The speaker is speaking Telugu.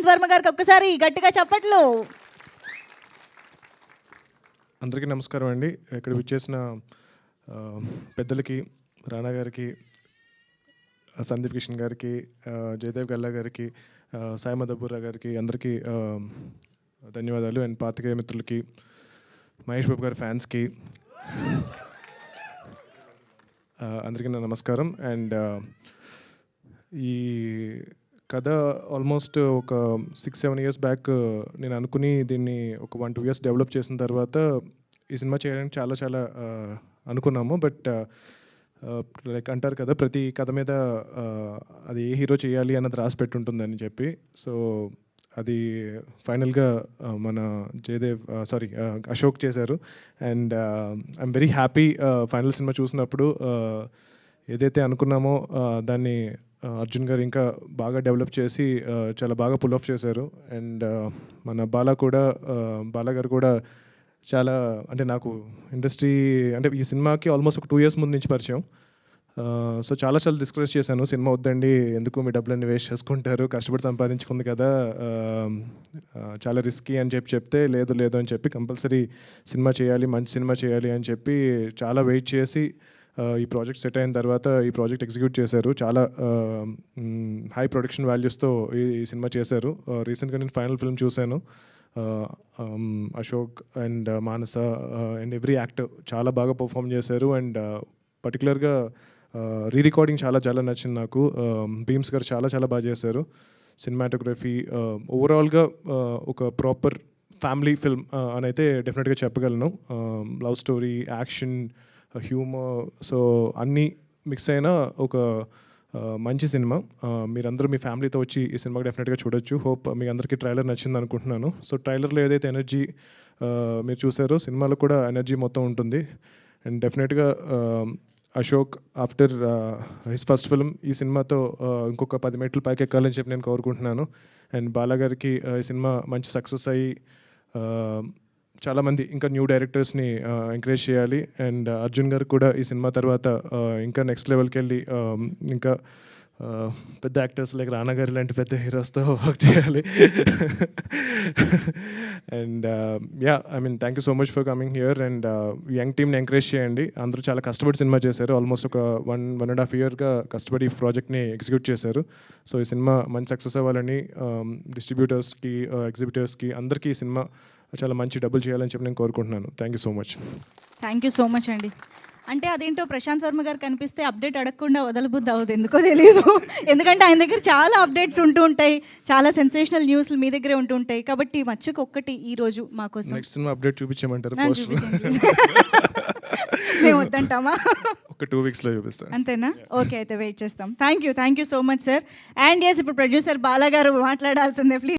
ప్రశాంత్ వర్మ గారికి ఒక్కసారి గట్టిగా చప్పట్లు. అందరికీ నమస్కారం అండి. ఇక్కడ విచ్చేసిన పెద్దలకి, రానా గారికి, సందీప్ కిషన్ గారికి, జయదేవ్ గల్లా గారికి, సాయి మధుపురా గారికి అందరికీ ధన్యవాదాలు. అండ్ పాత్రికేయ మిత్రులకి, మహేష్ బాబు గారి ఫ్యాన్స్కి అందరికీ నా నమస్కారం. అండ్ ఈ కథ ఆల్మోస్ట్ ఒక 6-7 years బ్యాక్ నేను అనుకుని దీన్ని ఒక 1-2 years డెవలప్ చేసిన తర్వాత ఈ సినిమా చేయడానికి చాలా అనుకున్నాము. బట్ లైక్ అంటారు కదా, ప్రతి కథ మీద అది ఏ హీరో చేయాలి అన్నది రాసి పెట్టుంటుందని చెప్పి. సో అది ఫైనల్గా మన అశోక్ చేశారు. And I'm very happy. Final cinema చూసినప్పుడు ఏదైతే అనుకున్నామో దాన్ని అర్జున్ గారు ఇంకా బాగా డెవలప్ చేసి చాలా బాగా పుల్ ఆఫ్ చేశారు. అండ్ మన బాలా గారు కూడా చాలా, అంటే నాకు ఇండస్ట్రీ అంటే ఈ సినిమాకి ఆల్మోస్ట్ ఒక 2 years ముందు నుంచి పరిచయం. సో చాలా డిస్కస్ చేశాను, సినిమా వద్దండి, ఎందుకు మీ డబ్బులన్నీ వేస్ట్ చేసుకుంటారు, కష్టపడి సంపాదించుకుంది కదా, చాలా రిస్కీ అని చెప్తే లేదు అని చెప్పి కంపల్సరీ సినిమా చేయాలి, మంచి సినిమా చేయాలి అని చెప్పి చాలా వెయిట్ చేసి ఈ ప్రాజెక్ట్ సెట్ అయిన తర్వాత ఈ ప్రాజెక్ట్ ఎగ్జిక్యూట్ చేశారు. చాలా హై ప్రొడక్షన్ వాల్యూస్తో ఈ సినిమా చేశారు. రీసెంట్గా నేను ఫైనల్ ఫిల్మ్ చూశాను. Ashok and Manasa and every actor చాలా బాగా పర్ఫామ్ చేశారు. అండ్ పర్టికులర్గా రికార్డింగ్ చాలా నచ్చింది నాకు. భీమ్స్ గారు చాలా బాగా చేశారు. సినిమాటోగ్రఫీ ఓవరాల్గా ఒక ప్రాపర్ ఫ్యామిలీ ఫిల్మ్ అని అయితే డెఫినెట్గా చెప్పగలను. Love story, action, humour, so అన్నీ మిక్స్ అయిన ఒక మంచి సినిమా. మీరందరూ మీ ఫ్యామిలీతో వచ్చి ఈ సినిమాకి డెఫినెట్గా చూడొచ్చు. హోప్ మీ అందరికీ ట్రైలర్ నచ్చింది అనుకుంటున్నాను. సో ట్రైలర్లో ఏదైతే ఎనర్జీ మీరు చూసారో సినిమాలో కూడా ఎనర్జీ మొత్తం ఉంటుంది. అండ్ డెఫినెట్గా Ashok after his first film ఈ సినిమాతో ఇంకొక 10 మెట్లు పైకి ఎక్కాలని చెప్పి నేను కోరుకుంటున్నాను. అండ్ బాలా గారికి ఈ సినిమా మంచి సక్సెస్ అయ్యి చాలామంది ఇంకా న్యూ డైరెక్టర్స్ని ఎంకరేజ్ చేయాలి. అండ్ అర్జున్ గారు కూడా ఈ సినిమా తర్వాత ఇంకా నెక్స్ట్ లెవెల్కి వెళ్ళి ఇంకా పెద్ద యాక్టర్స్ లైక్ రానా గారి లాంటి పెద్ద హీరోస్తో వర్క్ చేయాలి. And thank you so much for coming here. And young టీమ్ని ఎంకరేజ్ చేయండి. అందరూ చాలా కష్టపడి సినిమా చేశారు. ఆల్మోస్ట్ ఒక 1.5 yearగా కష్టపడి ఈ ప్రాజెక్ట్ని ఎగ్జిక్యూట్ చేశారు. సో ఈ సినిమా మంచి సక్సెస్ అవ్వాలని డిస్ట్రిబ్యూటర్స్కి, ఎగ్జిబిటర్స్కి అందరికీ ఈ సినిమా చాలా మంచి డబ్బులు చేయాలని చెప్పి నేను కోరుకుంటున్నాను. థ్యాంక్ యూ సో మచ్ అండి. అంటే అదేంటో ప్రశాంత్ వర్మ గారు కనిపిస్తే అప్డేట్ అడగకుండా వదలబుద్ధి అవ్వదు, ఎందుకో తెలియదు. ఎందుకంటే ఆయన దగ్గర చాలా అప్డేట్స్ ఉంటూ ఉంటాయి, చాలా సెన్సేషనల్ న్యూస్లు మీ దగ్గరే ఉంటూ ఉంటాయి. కాబట్టి మచ్చుకు ఒక్కటి ఈరోజు మాకోసం నెక్స్ట్ సినిమా అప్డేట్ చూపించమంటారు? మేము వద్దంటామా? ఒక 2 weeksలో చూపిస్తాను. అంతేనా? ఓకే, అయితే వెయిట్ చేస్తాం. Thank you so much sir. And yes, ఇప్పుడు ప్రొడ్యూసర్ బాలా గారు మాట్లాడాల్సిందే, ప్లీజ్.